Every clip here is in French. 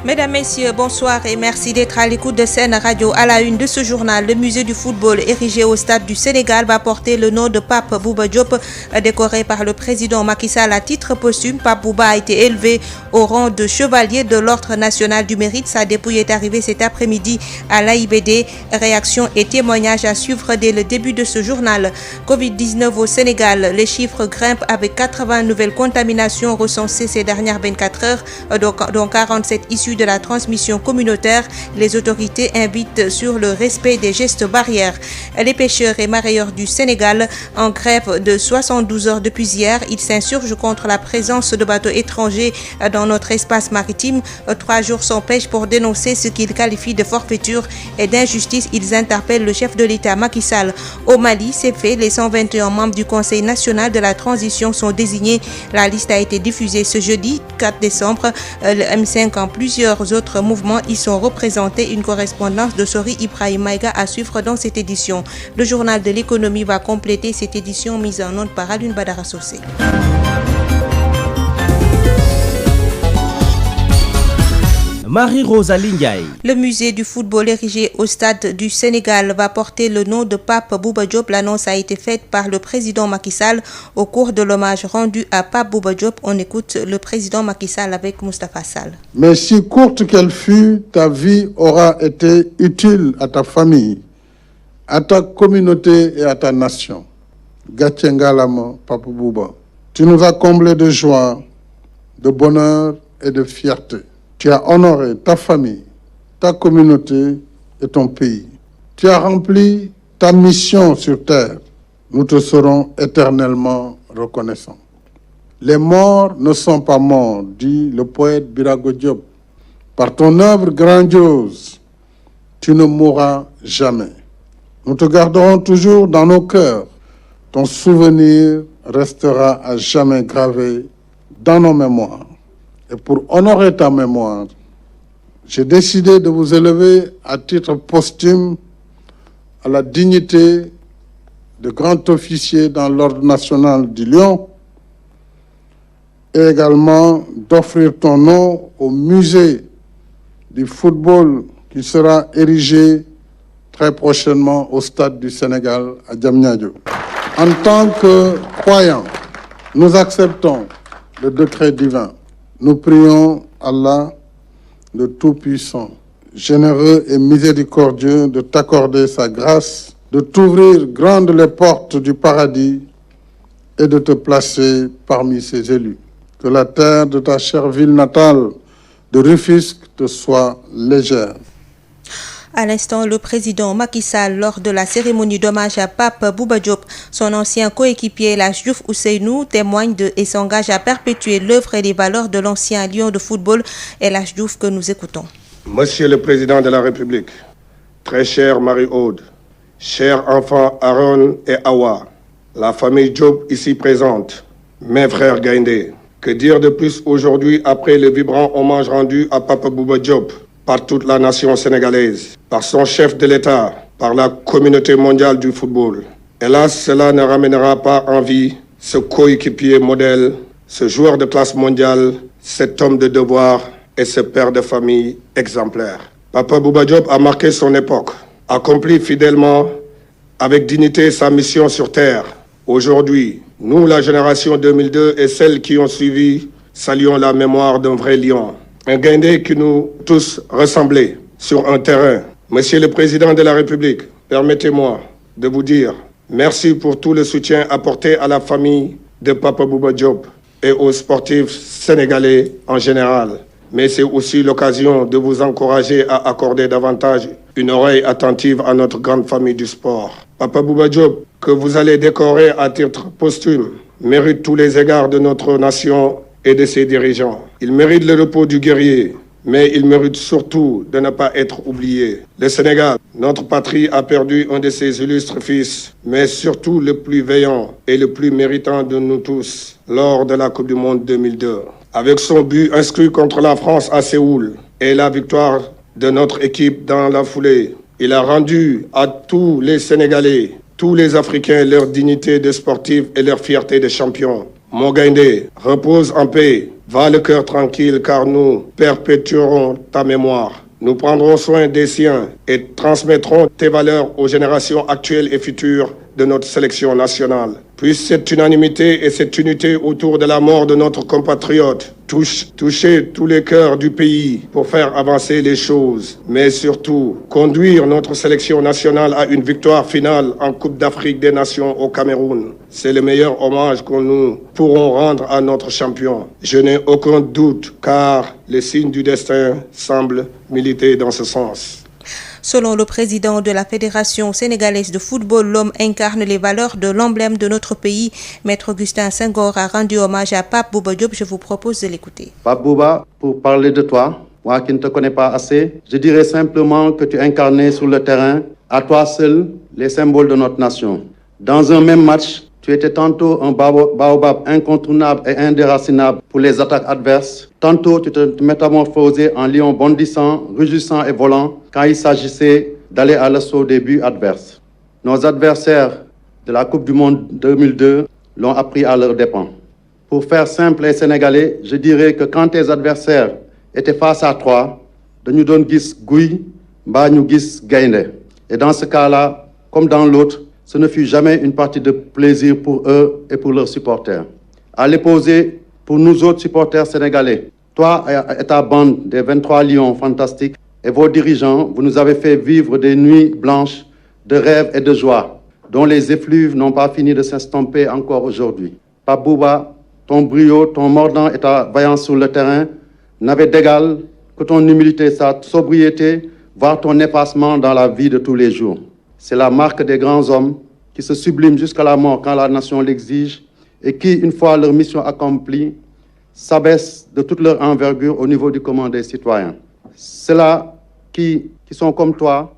Mesdames, Messieurs, bonsoir et merci d'être à l'écoute de Sen Radio. À la une de ce journal, le musée du football érigé au stade du Sénégal va porter le nom de Pape Bouba Diop, décoré par le président Macky Sall à titre posthume. Pape Bouba a été élevé au rang de chevalier de l'Ordre national du mérite. Sa dépouille est arrivée cet après-midi à l'AIBD. Réactions et témoignages à suivre dès le début de ce journal. Covid-19 au Sénégal, les chiffres grimpent avec 80 nouvelles contaminations recensées ces dernières 24 heures, dont 47 issues de la transmission communautaire. Les autorités invitent sur le respect des gestes barrières. Les pêcheurs et mareyeurs du Sénégal en grève de 72 heures depuis hier. Ils s'insurgent contre la présence de bateaux étrangers dans notre espace maritime. 3 jours sans pêche pour dénoncer ce qu'ils qualifient de forfaiture et d'injustice. Ils interpellent le chef de l'État Macky Sall. Au Mali, c'est fait. Les 121 membres du Conseil national de la transition sont désignés. La liste a été diffusée ce jeudi 4 décembre. Le M5 en plusieurs autres mouvements y sont représentés. Une correspondance de Sori Ibrahim Maïga à suivre dans cette édition. Le journal de l'économie va compléter cette édition mise en onde par Alioune Badara Socé. Marie-Rose Ndiaye. Le musée du football érigé au stade du Sénégal va porter le nom de Pape Bouba Diop. L'annonce a été faite par le président Macky Sall au cours de l'hommage rendu à Pape Bouba Diop. On écoute le président Macky Sall avec Moustapha Sall. Mais si courte qu'elle fut, ta vie aura été utile à ta famille, à ta communauté et à ta nation. Gatchengalama, Pape Bouba. Tu nous as comblés de joie, de bonheur et de fierté. Tu as honoré ta famille, ta communauté et ton pays. Tu as rempli ta mission sur terre. Nous te serons éternellement reconnaissants. Les morts ne sont pas morts, dit le poète Birago Diop. Par ton œuvre grandiose, tu ne mourras jamais. Nous te garderons toujours dans nos cœurs. Ton souvenir restera à jamais gravé dans nos mémoires. Et pour honorer ta mémoire, j'ai décidé de vous élever à titre posthume à la dignité de grand officier dans l'Ordre national du Lion et également d'offrir ton nom au musée du football qui sera érigé très prochainement au stade du Sénégal à Diamniadio. En tant que croyants, nous acceptons le décret divin. Nous prions Allah, le Tout-Puissant, généreux et miséricordieux, de t'accorder sa grâce, de t'ouvrir grandes les portes du paradis et de te placer parmi ses élus. Que la terre de ta chère ville natale de Rufisque te soit légère. À l'instant, le président Macky Sall, lors de la cérémonie d'hommage à Pape Bouba Diop, son ancien coéquipier El Hadji Diouf Ousseynou témoigne et s'engage à perpétuer l'œuvre et les valeurs de l'ancien lion de football El Hadji Diouf que nous écoutons. Monsieur le Président de la République, très chère Marie-Aude, chers enfants Aaron et Awa, la famille Diop ici présente, mes frères Gaïndé, que dire de plus aujourd'hui après le vibrant hommage rendu à Pape Bouba Diop par toute la nation sénégalaise, par son chef de l'État, par la communauté mondiale du football. Hélas, cela ne ramènera pas en vie ce coéquipier modèle, ce joueur de classe mondiale, cet homme de devoir et ce père de famille exemplaire. Papa Bouba Diop a marqué son époque, accompli fidèlement, avec dignité sa mission sur terre. Aujourd'hui, nous, la génération 2002 et celles qui ont suivi, saluons la mémoire d'un vrai lion. Un Gaindé qui nous tous ressemblait sur un terrain. Monsieur le Président de la République, permettez-moi de vous dire merci pour tout le soutien apporté à la famille de Papa Bouba Diop et aux sportifs sénégalais en général. Mais c'est aussi l'occasion de vous encourager à accorder davantage une oreille attentive à notre grande famille du sport. Papa Bouba Diop, que vous allez décorer à titre posthume, mérite tous les égards de notre nation et de ses dirigeants. Il mérite le repos du guerrier, mais il mérite surtout de ne pas être oublié. Le Sénégal, notre patrie, a perdu un de ses illustres fils, mais surtout le plus vaillant et le plus méritant de nous tous lors de la Coupe du Monde 2002. Avec son but inscrit contre la France à Séoul et la victoire de notre équipe dans la foulée, il a rendu à tous les Sénégalais, tous les Africains leur dignité de sportifs et leur fierté de champions. Mon Gaindé, repose en paix. Va le cœur tranquille car nous perpétuerons ta mémoire. Nous prendrons soin des siens et transmettrons tes valeurs aux générations actuelles et futures de notre sélection nationale. Puisse cette unanimité et cette unité autour de la mort de notre compatriote toucher tous les cœurs du pays pour faire avancer les choses, mais surtout conduire notre sélection nationale à une victoire finale en Coupe d'Afrique des Nations au Cameroun. C'est le meilleur hommage que nous pourrons rendre à notre champion. Je n'ai aucun doute car les signes du destin semblent militer dans ce sens. Selon le président de la Fédération sénégalaise de football, l'homme incarne les valeurs de l'emblème de notre pays. Maître Augustin Senghor a rendu hommage à Pape Bouba Diop. Je vous propose de l'écouter. Pape Bouba, pour parler de toi, moi qui ne te connais pas assez, je dirais simplement que tu incarnais sur le terrain, à toi seul, les symboles de notre nation. Dans un même match, tu étais tantôt un baobab incontournable et indéracinable pour les attaques adverses. Tantôt, tu te métamorphosais en lion bondissant, rugissant et volant quand il s'agissait d'aller à l'assaut des buts adverses. Nos adversaires de la Coupe du Monde 2002 l'ont appris à leurs dépens. Pour faire simple et sénégalais, je dirais que quand tes adversaires étaient face à toi, dañu doon gis guy mbaa ñu gis gaynde. Et dans ce cas-là, comme dans l'autre, ce ne fut jamais une partie de plaisir pour eux et pour leurs supporters. À l'opposé, pour nous autres supporters sénégalais, toi et ta bande des 23 lions fantastiques et vos dirigeants, vous nous avez fait vivre des nuits blanches de rêves et de joie, dont les effluves n'ont pas fini de s'estomper encore aujourd'hui. Pape Bouba, ton brio, ton mordant et ta vaillance sur le terrain n'avaient d'égal que ton humilité, sa sobriété, voire ton effacement dans la vie de tous les jours. C'est la marque des grands hommes qui se subliment jusqu'à la mort quand la nation l'exige et qui, une fois leur mission accomplie, s'abaissent de toute leur envergure au niveau du commun des citoyens. Ceux-là qui sont comme toi,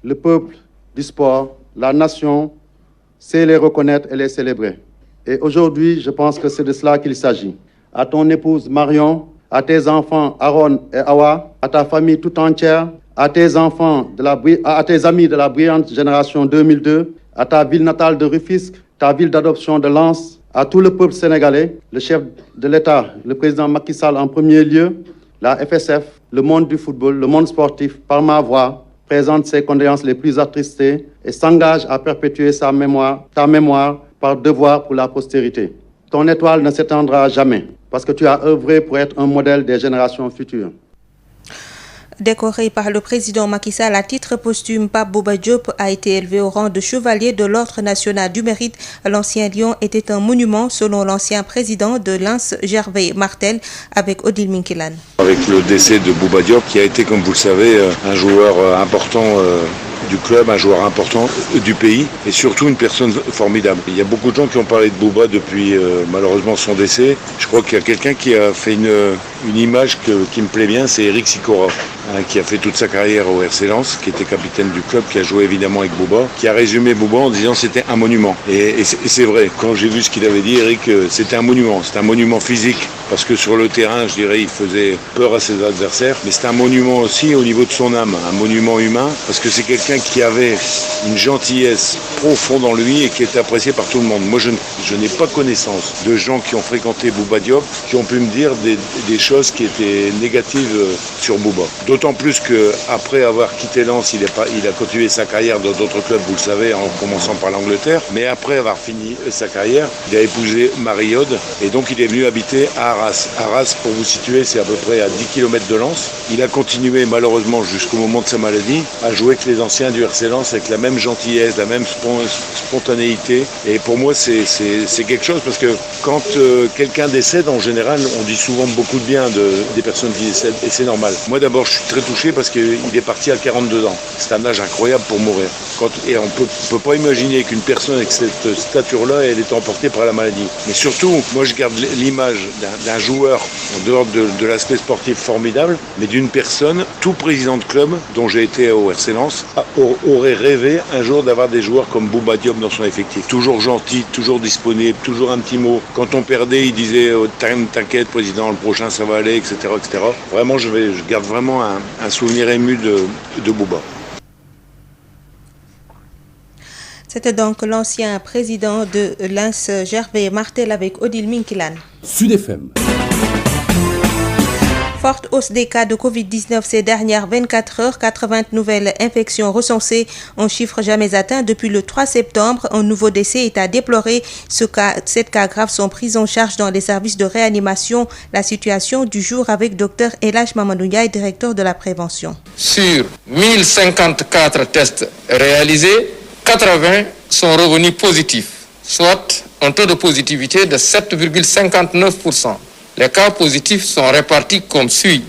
le peuple du sport, la nation, sait les reconnaître et les célébrer. Et aujourd'hui, je pense que c'est de cela qu'il s'agit. À ton épouse Marion, à tes enfants Aaron et Awa, à ta famille tout entière, à tes enfants, à tes amis de la brillante génération 2002, à ta ville natale de Rufisque, ta ville d'adoption de Lens, à tout le peuple sénégalais, le chef de l'État, le président Macky Sall en premier lieu, la FSF, le monde du football, le monde sportif, par ma voix, présente ses condoléances les plus attristées et s'engage à perpétuer ta mémoire par devoir pour la postérité. Ton étoile ne s'éteindra jamais parce que tu as œuvré pour être un modèle des générations futures. Décoré par le président Macky Sall à titre posthume, Pape Bouba Diop a été élevé au rang de chevalier de l'Ordre national du mérite. L'ancien lion était un monument selon l'ancien président de Lens, Gervais Martel, avec Odile Minkilan. Avec le décès de Bouba Diop, qui a été, comme vous le savez, un joueur important du club, un joueur important du pays et surtout une personne formidable. Il y a beaucoup de gens qui ont parlé de Bouba depuis malheureusement son décès. Je crois qu'il y a quelqu'un qui a fait une image qui me plaît bien, c'est Eric Sikora, qui a fait toute sa carrière au RC Lens, qui était capitaine du club, qui a joué évidemment avec Bouba, qui a résumé Bouba en disant c'était un monument. Et c'est vrai, quand j'ai vu ce qu'il avait dit, Eric, c'était un monument physique, parce que sur le terrain, je dirais, il faisait peur à ses adversaires, mais c'est un monument aussi au niveau de son âme, un monument humain, parce que c'est quelqu'un qui avait une gentillesse profonde en lui et qui était apprécié par tout le monde. Moi, je n'ai pas connaissance de gens qui ont fréquenté Bouba Diop, qui ont pu me dire des choses qui étaient négatives sur Bouba. D'autant plus qu'après avoir quitté Lens, il a continué sa carrière dans d'autres clubs, vous le savez, en commençant par l'Angleterre. Mais après avoir fini sa carrière, il a épousé Marie-Aude et donc il est venu habiter à Arras. Arras, pour vous situer, c'est à peu près à 10 km de Lens. Il a continué malheureusement jusqu'au moment de sa maladie à jouer avec les anciens du RC Lens avec la même gentillesse, la même spontanéité. Et pour moi, c'est quelque chose parce que quand quelqu'un décède, en général, on dit souvent beaucoup de bien des personnes qui décèdent et c'est normal. Moi d'abord, je suis très touché parce qu'il est parti à 42 ans. C'est un âge incroyable pour mourir. Et on peut pas imaginer qu'une personne avec cette stature-là, elle est emportée par la maladie. Mais surtout, moi je garde l'image d'un joueur, en dehors de l'aspect sportif formidable, mais d'une personne, tout président de club, dont j'ai été au RC Lens, aurait rêvé un jour d'avoir des joueurs comme Bouba Diop dans son effectif. Toujours gentil, toujours disponible, toujours un petit mot. Quand on perdait, il disait t'inquiète président, le prochain ça va aller, etc. etc. Vraiment, je garde vraiment un souvenir ému de Bouba. C'était donc l'ancien président de Lens, Gervais Martel, avec Odile Minkilan. Sud FM. Forte hausse des cas de Covid-19 ces dernières 24 heures, 80 nouvelles infections recensées, un chiffre jamais atteint depuis le 3 septembre. Un nouveau décès est à déplorer. 7 cas graves sont pris en charge dans les services de réanimation. La situation du jour avec Dr El Hadj Mamadou Ndiaye, directeur de la prévention. Sur 1054 tests réalisés, 80 sont revenus positifs, soit un taux de positivité de 7,59%. Les cas positifs sont répartis comme suit.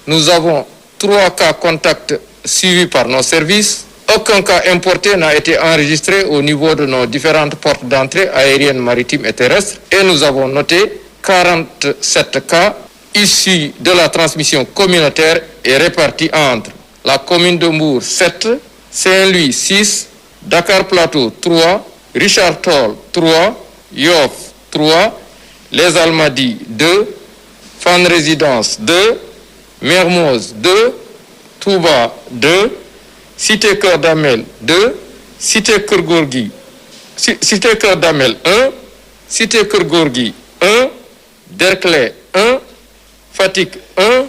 Nous avons 3 cas contacts suivis par nos services. Aucun cas importé n'a été enregistré au niveau de nos différentes portes d'entrée aériennes, maritimes et terrestres. Et nous avons noté 47 cas issus de la transmission communautaire et répartis entre la commune de Mbour 7, Saint-Louis 6, Dakar Plateau 3, Richard Toll 3, Yoff 3, Les Almadies 2, Fann Résidence 2, Mermoz 2, Touba 2, Cité Cœur Damel 2, Cité Keur Gorgui, Cité Cœur Damel 1, Cité Keur Gorgui 1, Derklé 1, Fatick 1,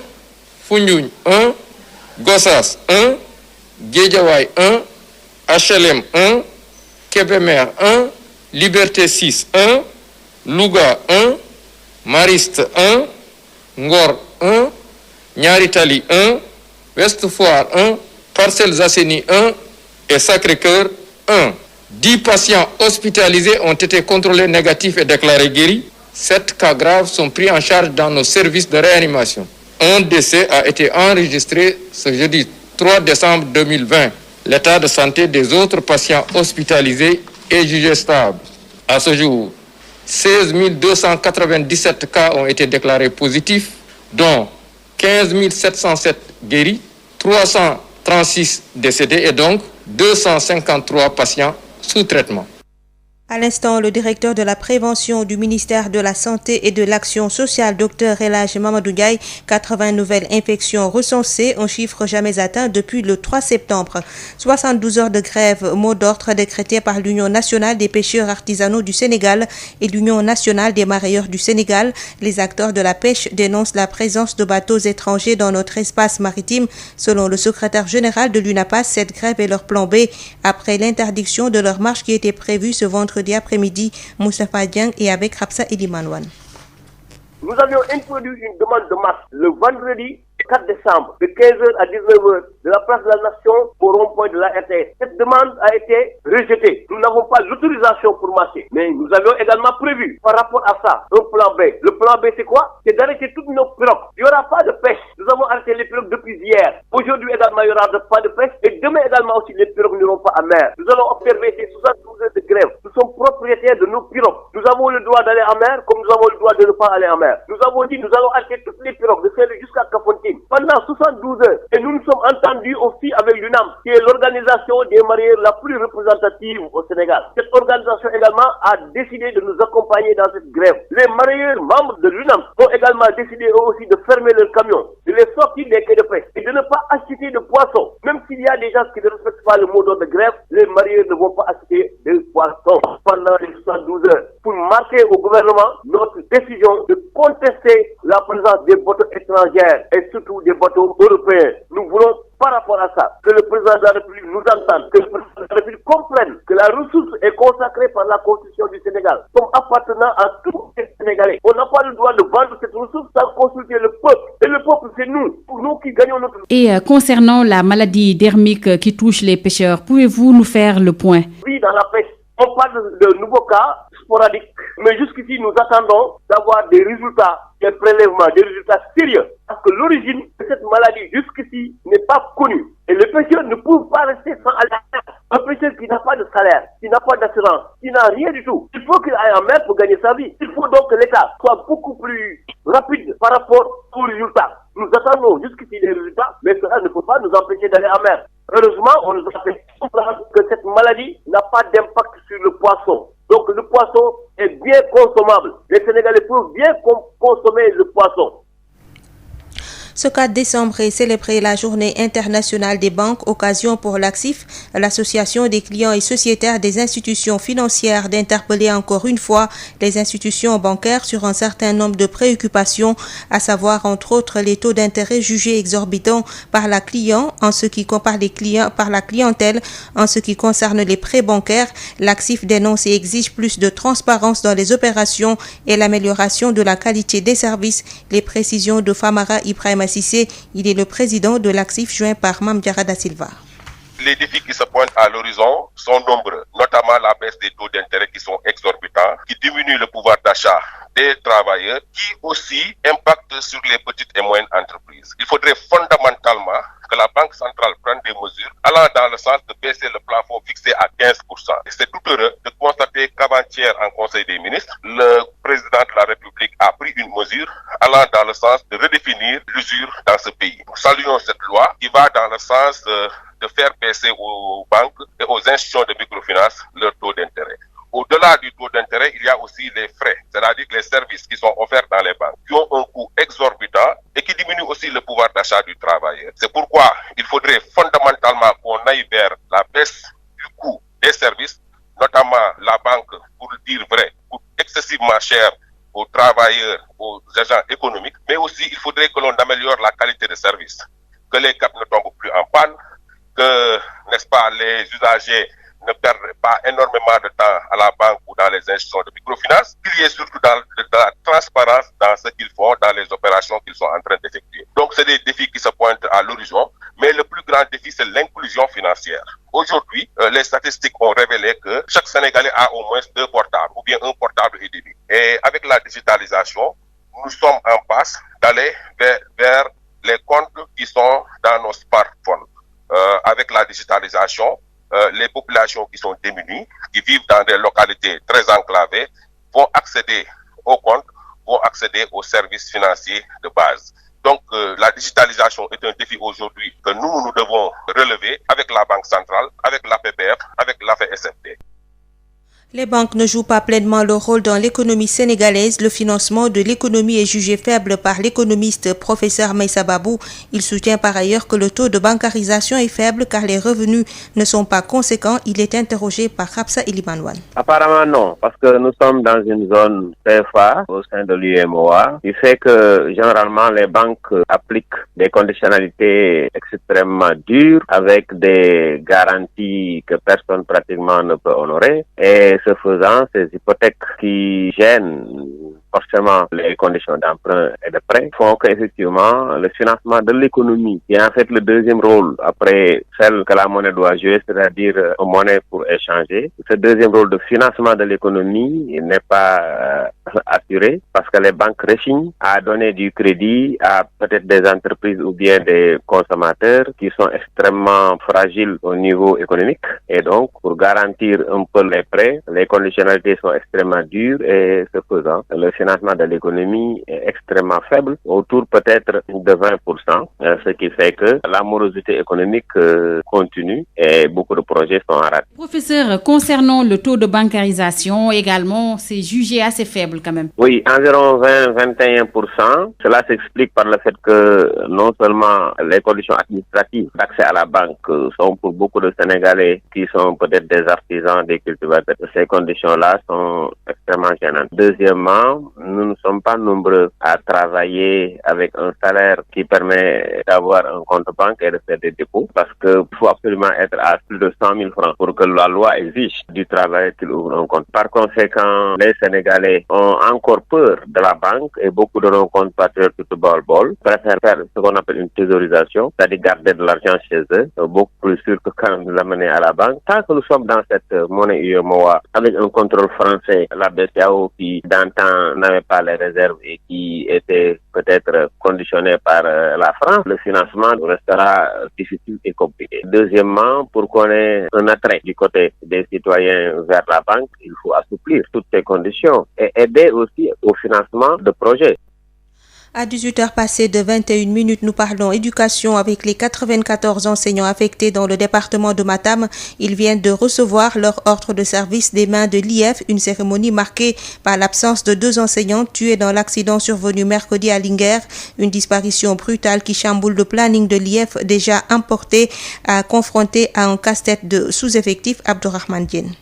Foundiougne 1, Gossas 1, Guédiawaye 1, HLM 1, Kébémer 1, Liberté 6 1, Louga 1, Mariste 1, Ngor 1, Niary Tally 1, Ouest Foire 1, Parcelles Assainies 1 et Sacré-Cœur 1. 10 patients hospitalisés ont été contrôlés négatifs et déclarés guéris. 7 cas graves sont pris en charge dans nos services de réanimation. Un décès a été enregistré ce jeudi 3 décembre 2020. L'état de santé des autres patients hospitalisés est jugé stable. À ce jour, 16 297 cas ont été déclarés positifs, dont 15 707 guéris, 336 décédés et donc 253 patients sous traitement. À l'instant, le directeur de la prévention du ministère de la Santé et de l'Action sociale, Dr El Hadj Mamadou Ndiaye, 80 nouvelles infections recensées, un chiffre jamais atteint depuis le 3 septembre. 72 heures de grève, mot d'ordre décrété par l'Union nationale des pêcheurs artisanaux du Sénégal et l'Union nationale des mareyeurs du Sénégal. Les acteurs de la pêche dénoncent la présence de bateaux étrangers dans notre espace maritime. Selon le secrétaire général de l'UNAPAS, cette grève est leur plan B après l'interdiction de leur marche qui était prévue ce vendredi après-midi. Moustapha Dieng et avec Rapsa Edimanouane. Nous avions introduit une demande de marche le vendredi 4 décembre de 15h à 19h de la place de la Nation au rond-point de la RTS. Cette demande a été rejetée. Nous n'avons pas l'autorisation pour marcher. Mais nous avions également prévu par rapport à ça un plan B. Le plan B c'est quoi? C'est d'arrêter toutes nos pirogues. Il n'y aura pas de pêche. Nous avons arrêté les pirogues depuis hier. Aujourd'hui également il n'y aura pas de pêche. Et demain également aussi les pirogues n'iront pas à mer. Nous allons observer ces 72 heures de grève. Nous sommes propriétaires de nos pirogues. Nous avons le droit d'aller en mer comme nous avons le droit de ne pas aller en mer. Nous avons dit nous allons arrêter toutes les pirogues de Saint-Louis jusqu'à Kafountine pendant 72 heures. Et nous nous sommes entendus aussi avec l'UNAM, qui est l'organisation des mareyeurs la plus représentative au Sénégal. Cette organisation également a décidé de nous accompagner dans cette grève. Les mareyeurs membres de l'UNAM ont également décidé eux aussi de fermer leurs camions, de les sortir des quais de pêche et de ne pas acheter de poissons. Même s'il y a des gens qui ne respectent pas le mot d'ordre de grève, les mareyeurs ne vont pas acheter de poissons pendant les 72 heures. Pour marquer au gouvernement notre décision de contester la présence des bateaux étrangères et surtout des bateaux européens. Nous voulons, par rapport à ça, que le président de la République nous entende, que le président de la République comprenne que la ressource est consacrée par la Constitution du Sénégal comme appartenant à tous les Sénégalais. On n'a pas le droit de vendre cette ressource sans consulter le peuple. Et le peuple, c'est nous. Pour nous qui gagnons notre... Et concernant la maladie dermique qui touche les pêcheurs, pouvez-vous nous faire le point? Oui, dans la pêche, on parle de nouveaux cas sporadiques. Mais jusqu'ici, nous attendons d'avoir des résultats, des prélèvements, des résultats sérieux. Parce que l'origine de cette maladie, jusqu'ici, n'est pas connue. Et les pêcheurs ne peuvent pas rester sans aller en mer. Un pêcheur qui n'a pas de salaire, qui n'a pas d'assurance, qui n'a rien du tout, il faut qu'il aille en mer pour gagner sa vie. Il faut donc que l'État soit beaucoup plus rapide par rapport aux résultats. Nous attendons jusqu'ici les résultats, mais cela ne peut pas nous empêcher d'aller en mer. Heureusement, on nous a fait comprendre que cette maladie n'a pas d'impact sur le poisson. Donc le poisson est bien consommable. Les Sénégalais peuvent bien consommer le poisson. Ce 4 décembre est célébrée la journée internationale des banques, occasion pour l'ACSIF, l'association des clients et sociétaires des institutions financières, d'interpeller encore une fois les institutions bancaires sur un certain nombre de préoccupations, à savoir entre autres les taux d'intérêt jugés exorbitants par la clientèle en ce qui concerne les prêts bancaires. L'ACSIF dénonce et exige plus de transparence dans les opérations et l'amélioration de la qualité des services. Les précisions de Famara Ibrahima Cissé, il est le président de l'ACSIF, joint par Mame Diarra Da Silva. Les défis qui se pointent à l'horizon sont nombreux, notamment la baisse des taux d'intérêt qui sont exorbitants, qui diminuent le pouvoir d'achat des travailleurs, qui aussi impactent sur les petites et moyennes entreprises. Il faudrait fondamentalement que la Banque centrale prenne des mesures allant dans le sens de baisser le plafond fixé à 15%. Et c'est tout heureux de constater qu'avant-hier, en Conseil des ministres, le président de la République a pris une mesure allant dans le sens de redéfinir l'usure dans ce pays. Nous saluons cette loi qui va dans le sens de faire baisser aux banques et aux institutions de microfinance leur taux d'intérêt. Au-delà du taux d'intérêt, il y a aussi les frais, c'est-à-dire les services qui sont offerts dans les banques, qui ont un coût exorbitant et qui diminuent aussi le pouvoir d'achat du travailleur. C'est pourquoi il faudrait fondamentalement qu'on aille vers la baisse du coût des services, notamment la banque, pour le dire vrai, coûte excessivement cher aux travailleurs, aux agents économiques, mais aussi il faudrait que l'on améliore la qualité de service, que les câbles ne tombent plus en panne, que, n'est-ce pas, les usagers ne perdent pas énormément de temps à la banque ou dans les institutions de microfinance, qu'il y ait surtout de la transparence dans ce qu'ils font, dans les opérations qu'ils sont en train d'effectuer. Donc c'est des défis qui se pointent à l'horizon, mais le plus grand défi c'est l'inclusion financière. Aujourd'hui, les statistiques ont révélé que chaque Sénégalais a au moins 2 portables, ou bien un portable et demi. Et avec la digitalisation, nous sommes en passe d'aller vers les comptes qui sont dans nos smartphones. Avec la digitalisation, les populations qui sont démunies, qui vivent dans des localités très enclavées, vont accéder aux comptes, vont accéder aux services financiers de base. Donc, la digitalisation est un défi aujourd'hui que nous devons relever avec la Banque centrale, avec l'APBF, avec l'AFSFD. Les banques ne jouent pas pleinement leur rôle dans l'économie sénégalaise. Le financement de l'économie est jugé faible par l'économiste professeur Meissa Babou. Il soutient par ailleurs que le taux de bancarisation est faible car les revenus ne sont pas conséquents. Il est interrogé par Rapsa Ilimanouane. Apparemment non, parce que nous sommes dans une zone CFA au sein de l'UEMOA. Il fait que généralement les banques appliquent des conditionnalités extrêmement dures avec des garanties que personne pratiquement ne peut honorer. Et ce faisant, ces hypothèques qui gênent forcément les conditions d'emprunt et de prêt font qu'effectivement le financement de l'économie, qui est en fait le deuxième rôle après celle que la monnaie doit jouer, c'est-à-dire une monnaie pour échanger, ce deuxième rôle de financement de l'économie n'est pas assuré parce que les banques rechignent à donner du crédit à peut-être des entreprises ou bien des consommateurs qui sont extrêmement fragiles au niveau économique. Et donc, pour garantir un peu les prêts, les conditionnalités sont extrêmement dures et ce faisant, le financement de l'économie est extrêmement faible, autour peut-être de 20%, ce qui fait que la morosité économique continue et beaucoup de projets sont arrêtés. Professeur, concernant le taux de bancarisation également, c'est jugé assez faible quand même. Oui, environ 20-21%. Cela s'explique par le fait que non seulement les conditions administratives d'accès à la banque sont pour beaucoup de Sénégalais qui sont peut-être des artisans, des cultivateurs, ces conditions-là sont extrêmement gênantes. Deuxièmement, nous ne sommes pas nombreux à travailler avec un salaire qui permet d'avoir un compte banque et de faire des dépôts parce qu'il faut absolument être à plus de 100 000 francs pour que la loi exige du travail qu'il ouvre un compte. Par conséquent, les Sénégalais ont encore peur de la banque et beaucoup de nos compatriotes tout bol préfèrent faire ce qu'on appelle une thésaurisation, c'est-à-dire garder de l'argent chez eux, beaucoup plus sûr que quand même l'amener à la banque. Tant que nous sommes dans cette monnaie UEMOA avec un contrôle français, la BCEAO qui d'antan n'avait pas les réserves et qui était peut-être conditionné par la France, le financement restera difficile et compliqué. Deuxièmement, pour qu'on ait un attrait du côté des citoyens vers la banque, il faut assouplir toutes ces conditions et aider aussi au financement de projets. À 18h passées de 21 minutes, nous parlons éducation avec les 94 enseignants affectés dans le département de Matam. Ils viennent de recevoir leur ordre de service des mains de l'IF, une cérémonie marquée par l'absence de 2 enseignants tués dans l'accident survenu mercredi à Linguère. Une disparition brutale qui chamboule le planning de l'IF déjà importé à confronter à un casse-tête de sous-effectif. Abdourahmane Diène.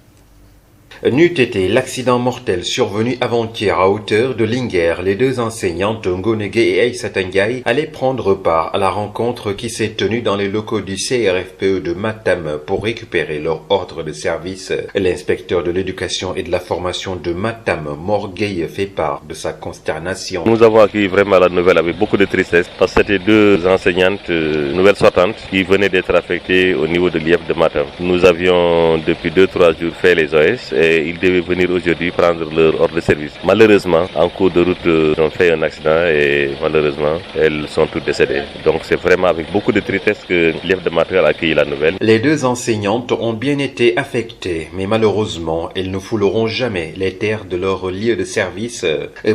N'eût été l'accident mortel survenu avant-hier à hauteur de Linguère, les 2 enseignantes Ngonege et Aïssata Ndiaye allaient prendre part à la rencontre qui s'est tenue dans les locaux du CRFPE de Matam pour récupérer leur ordre de service. L'inspecteur de l'éducation et de la formation de Matam, Morgueil, fait part de sa consternation. Nous avons accueilli vraiment la nouvelle avec beaucoup de tristesse parce que c'était 2 enseignantes nouvelles sortantes qui venaient d'être affectées au niveau de l'IF de Matam. Nous avions depuis 2-3 jours fait les OS et ils devaient venir aujourd'hui prendre leur ordre de service. Malheureusement, en cours de route, ils ont fait un accident et malheureusement, elles sont toutes décédées. Donc c'est vraiment avec beaucoup de tristesse que l'IF de Matam a accueilli la nouvelle. Les 2 enseignantes ont bien été affectées, mais malheureusement, elles ne fouleront jamais les terres de leur lieu de service.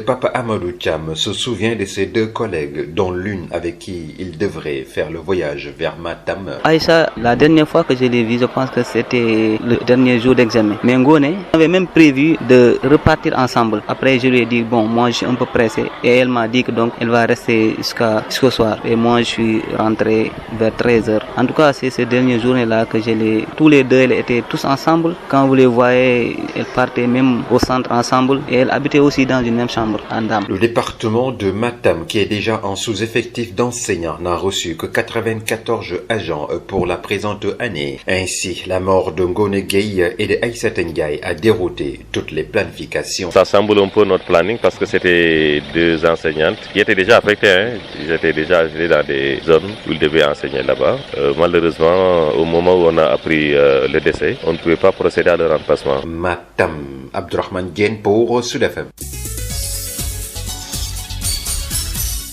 Papa Amadou Thiam se souvient de ses 2 collègues, dont l'une avec qui il devrait faire le voyage vers Matam. Aïcha, la dernière fois que je l'ai vue, je pense que c'était le dernier jour d'examen. Mais Ngone avait même prévu de repartir ensemble. Après, je lui ai dit, bon, moi je suis un peu pressé. Et elle m'a dit que donc elle va rester jusqu'au soir. Et moi je suis rentré vers 13h. En tout cas, c'est ces dernières journées-là que tous les 2, elles étaient tous ensemble. Quand vous les voyez, elles partaient même au centre ensemble. Et elles habitaient aussi dans une même chambre, en dame. Le département de Matam, qui est déjà en sous-effectif d'enseignants, n'a reçu que 94 agents pour la présente année. Ainsi, la mort de Ngone Gueye et de Aïssata Ndiaye a dérouté toutes les planifications. Ça semble un peu notre planning parce que c'était 2 enseignantes qui étaient déjà affectées. Ils étaient déjà allés dans des zones où ils devaient enseigner là-bas. Malheureusement, au moment où on a appris le décès, on ne pouvait pas procéder à leur remplacement. Matam, Abdourahmane Diène pour Sud FM.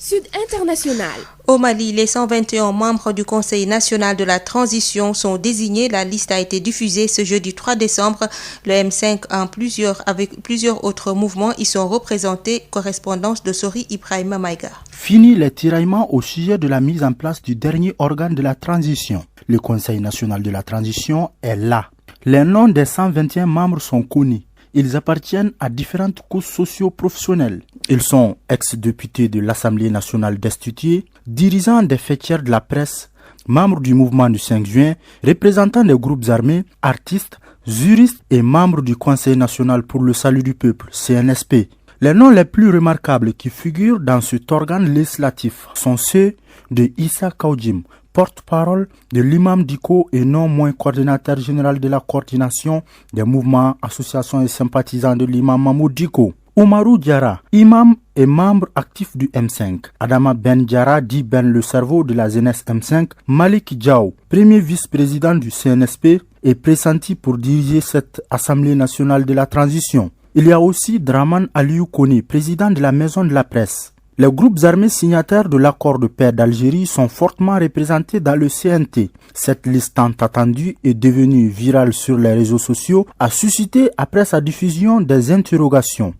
Sud International. Au Mali, les 121 membres du Conseil national de la transition sont désignés. La liste a été diffusée ce jeudi 3 décembre. Le M5 avec plusieurs autres mouvements y sont représentés. Correspondance de Sori Ibrahima Maïga. Fini les tiraillements au sujet de la mise en place du dernier organe de la transition. Le Conseil national de la transition est là. Les noms des 121 membres sont connus. Ils appartiennent à différentes couches socio-professionnelles. Ils sont ex-députés de l'Assemblée nationale destitués, dirigeants des fêtières de la presse, membres du mouvement du 5 juin, représentants des groupes armés, artistes, juristes et membres du Conseil national pour le salut du peuple, CNSP. Les noms les plus remarquables qui figurent dans cet organe législatif sont ceux de Issa Kaoudim, porte-parole de l'imam Diko et non moins coordinateur général de la coordination des mouvements, associations et sympathisants de l'imam Mahmoud Diko. Oumarou Diarra, imam et membre actif du M5. Adama Ben Diarra, dit Ben le cerveau de la jeunesse M5. Malik Diaw, premier vice-président du CNSP, est pressenti pour diriger cette Assemblée nationale de la transition. Il y a aussi Draman Aliou Kone, président de la Maison de la Presse. Les groupes armés signataires de l'accord de paix d'Algérie sont fortement représentés dans le CNT. Cette liste tant attendue et devenue virale sur les réseaux sociaux a suscité après sa diffusion des interrogations.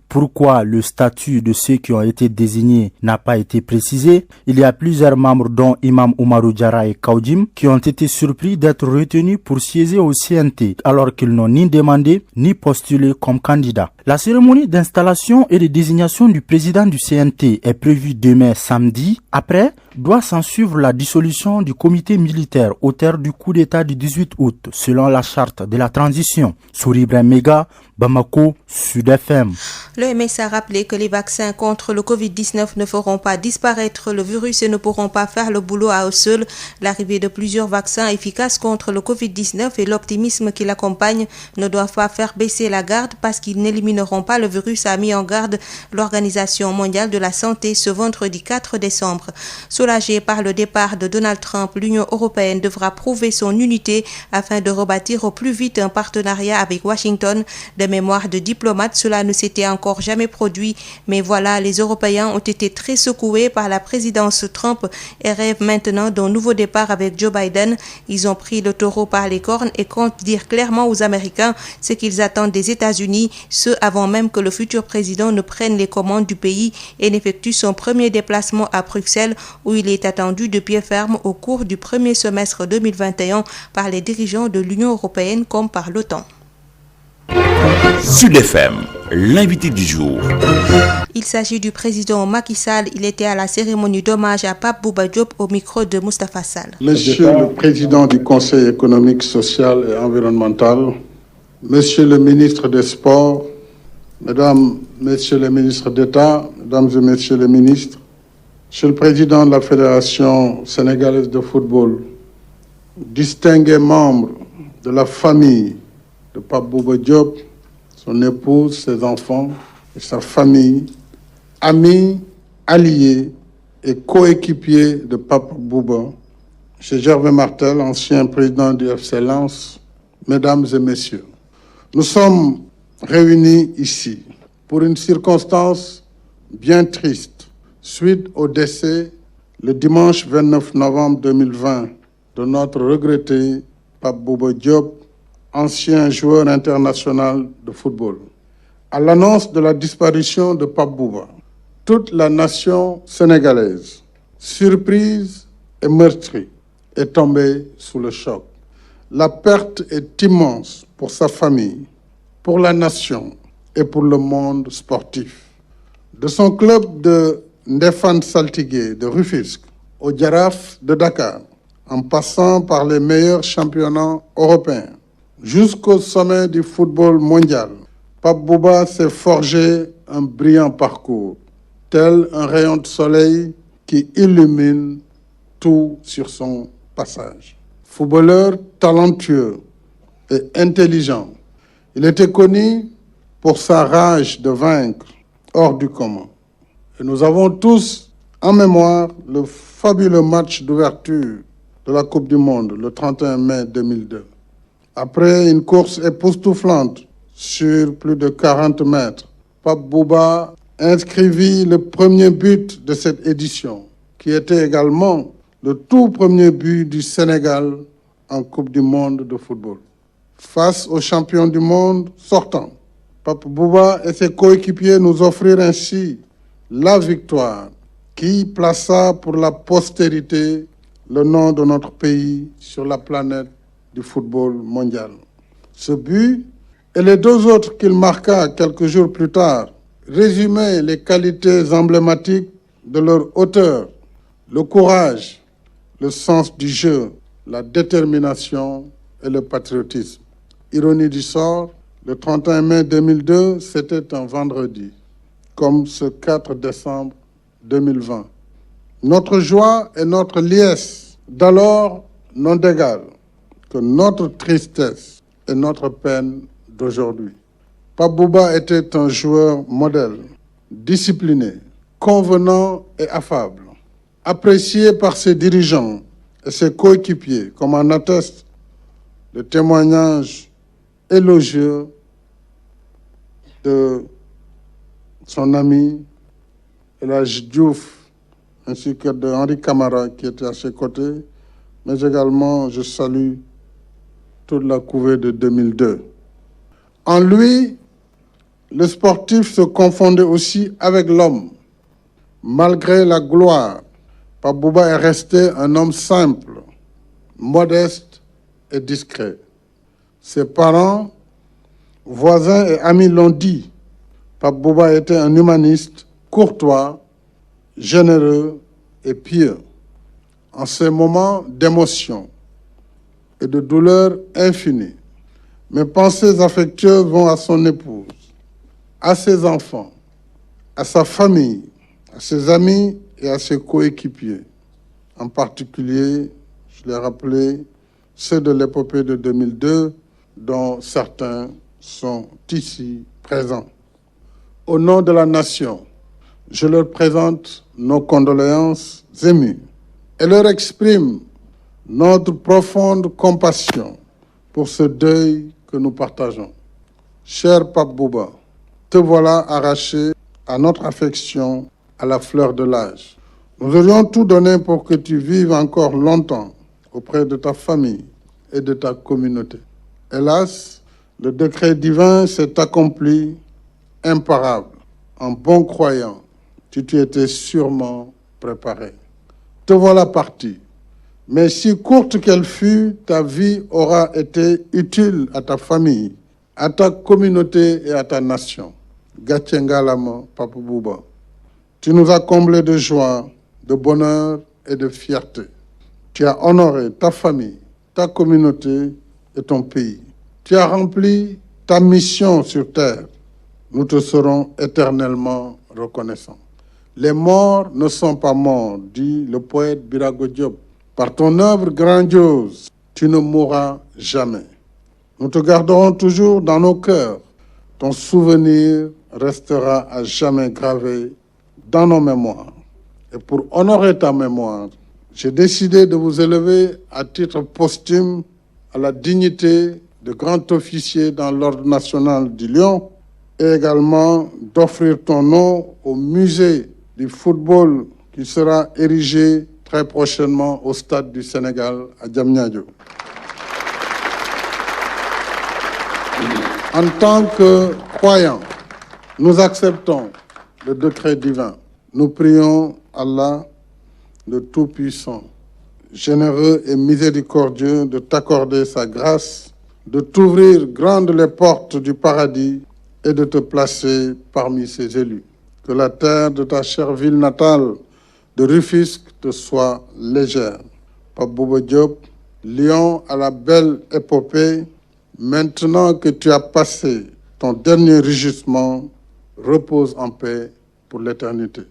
Pourquoi le statut de ceux qui ont été désignés n'a pas été précisé? Il y a plusieurs membres dont Imam Oumarou Diarra et Kaoudim qui ont été surpris d'être retenus pour siéger au CNT alors qu'ils n'ont ni demandé ni postulé comme candidats. La cérémonie d'installation et de désignation du président du CNT est prévue demain samedi. Après, doit s'en suivre la dissolution du comité militaire auteur du coup d'État du 18 août selon la charte de la transition. Souri Ibrahim Mega, Bamako, Sud FM. Le MS a rappelé que les vaccins contre le Covid-19 ne feront pas disparaître le virus et ne pourront pas faire le boulot à eux seuls. L'arrivée de plusieurs vaccins efficaces contre le Covid-19 et l'optimisme qui l'accompagne ne doivent pas faire baisser la garde parce qu'ils n'élimineront pas le virus, a mis en garde l'Organisation mondiale de la santé ce vendredi 4 décembre. Soulagée par le départ de Donald Trump, l'Union européenne devra prouver son unité afin de rebâtir au plus vite un partenariat avec Washington. De mémoire de diplomate, cela ne s'était encore encore jamais produit. Mais voilà, les Européens ont été très secoués par la présidence Trump et rêvent maintenant d'un nouveau départ avec Joe Biden. Ils ont pris le taureau par les cornes et comptent dire clairement aux Américains ce qu'ils attendent des États-Unis, ce avant même que le futur président ne prenne les commandes du pays et n'effectue son premier déplacement à Bruxelles, où il est attendu de pied ferme au cours du premier semestre 2021 par les dirigeants de l'Union européenne comme par l'OTAN. Sud FM, l'invité du jour. Il s'agit du président Macky Sall. Il était à la cérémonie d'hommage à Pape Bouba Diop au micro de Moustapha Sall. Monsieur le président du Conseil économique, social et environnemental, Monsieur le ministre des Sports, Mesdames, Messieurs les ministres d'État, Mesdames et Messieurs les ministres, Monsieur le président de la Fédération sénégalaise de football, distingués membres de la famille de Pape Bouba Diop, son épouse, ses enfants et sa famille, amis, alliés et coéquipiers de Pape Bouba, M. Gervais Martel, ancien président du FC Lens, Mesdames et Messieurs, nous sommes réunis ici pour une circonstance bien triste suite au décès le dimanche 29 novembre 2020 de notre regretté Pape Bouba Diop, ancien joueur international de football. À l'annonce de la disparition de Pape Bouba, toute la nation sénégalaise, surprise et meurtrie, est tombée sous le choc. La perte est immense pour sa famille, pour la nation et pour le monde sportif. De son club de Ndefane Saltigué de Rufisque au Jaraaf de Dakar, en passant par les meilleurs championnats européens, jusqu'au sommet du football mondial, Pape Bouba s'est forgé un brillant parcours, tel un rayon de soleil qui illumine tout sur son passage. Footballeur talentueux et intelligent, il était connu pour sa rage de vaincre hors du commun. Et nous avons tous en mémoire le fabuleux match d'ouverture de la Coupe du Monde le 31 mai 2002. Après une course époustouflante sur plus de 40 mètres, Pape Bouba inscrivit le premier but de cette édition, qui était également le tout premier but du Sénégal en Coupe du Monde de football. Face aux champions du monde sortants, Pape Bouba et ses coéquipiers nous offrirent ainsi la victoire qui plaça pour la postérité le nom de notre pays sur la planète du football mondial. Ce but et les deux autres qu'il marqua quelques jours plus tard résumaient les qualités emblématiques de leur auteur, le courage, le sens du jeu, la détermination et le patriotisme. Ironie du sort, le 31 mai 2002, c'était un vendredi, comme ce 4 décembre 2020. Notre joie et notre liesse d'alors n'ont d'égal que notre tristesse et notre peine d'aujourd'hui. Pape Bouba était un joueur modèle, discipliné, convenant et affable, apprécié par ses dirigeants et ses coéquipiers, comme en atteste le témoignage élogieux de son ami El Hadji Diouf, ainsi que de Henri Camara qui était à ses côtés, mais également je salue toute la couvée de 2002. En lui, le sportif se confondait aussi avec l'homme. Malgré la gloire, Pape Bouba est resté un homme simple, modeste et discret. Ses parents, voisins et amis l'ont dit. Pape Bouba était un humaniste, courtois, généreux et pieux. En ces moments d'émotion et de douleur infinie, mes pensées affectueuses vont à son épouse, à ses enfants, à sa famille, à ses amis et à ses coéquipiers. En particulier, je l'ai rappelé, ceux de l'épopée de 2002, dont certains sont ici présents. Au nom de la nation, je leur présente nos condoléances émues et leur exprime notre profonde compassion pour ce deuil que nous partageons. Cher Pape Bouba, te voilà arraché à notre affection à la fleur de l'âge. Nous aurions tout donné pour que tu vives encore longtemps auprès de ta famille et de ta communauté. Hélas, le décret divin s'est accompli imparable. En bon croyant, tu t'y étais sûrement préparé. Te voilà parti. Mais si courte qu'elle fût, ta vie aura été utile à ta famille, à ta communauté et à ta nation. Gatche ngalama, Papa Bouba. Tu nous as comblés de joie, de bonheur et de fierté. Tu as honoré ta famille, ta communauté et ton pays. Tu as rempli ta mission sur terre. Nous te serons éternellement reconnaissants. Les morts ne sont pas morts, dit le poète Birago Diop. Par ton œuvre grandiose, tu ne mourras jamais. Nous te garderons toujours dans nos cœurs. Ton souvenir restera à jamais gravé dans nos mémoires. Et pour honorer ta mémoire, j'ai décidé de vous élever à titre posthume à la dignité de grand officier dans l'Ordre national du Lion et également d'offrir ton nom au musée du football qui sera érigé très prochainement au Stade du Sénégal à Diamniadio. En tant que croyants, nous acceptons le décret divin. Nous prions Allah, le Tout-Puissant, généreux et miséricordieux, de t'accorder sa grâce, de t'ouvrir grandes les portes du paradis et de te placer parmi ses élus. Que la terre de ta chère ville natale de Rufisque te soit légère. Pape Bouba Diop, lion à la belle épopée, maintenant que tu as passé ton dernier rugissement, repose en paix pour l'éternité.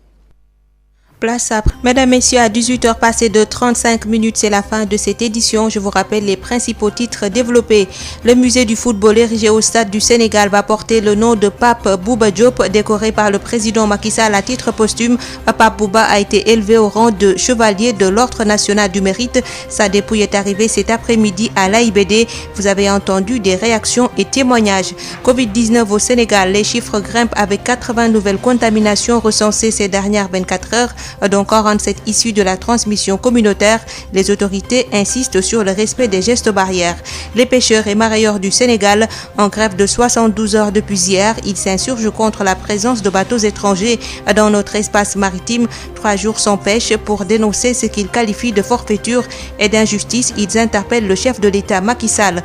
Place à... Mesdames, Messieurs, à 18h passées de 35 minutes, c'est la fin de cette édition. Je vous rappelle les principaux titres développés. Le musée du football érigé au Stade du Sénégal va porter le nom de Pape Bouba Diop, décoré par le président Macky Sall à titre posthume. Pape Bouba a été élevé au rang de chevalier de l'Ordre national du mérite. Sa dépouille est arrivée cet après-midi à l'AIBD. Vous avez entendu des réactions et témoignages. Covid-19 au Sénégal, les chiffres grimpent avec 80 nouvelles contaminations recensées ces dernières 24 heures. Dont 47 issus de la transmission communautaire. Les autorités insistent sur le respect des gestes barrières. Les pêcheurs et mareyeurs du Sénégal, en grève de 72 heures depuis hier, ils s'insurgent contre la présence de bateaux étrangers dans notre espace maritime. 3 jours sans pêche pour dénoncer ce qu'ils qualifient de forfaiture et d'injustice. Ils interpellent le chef de l'État Macky Sall.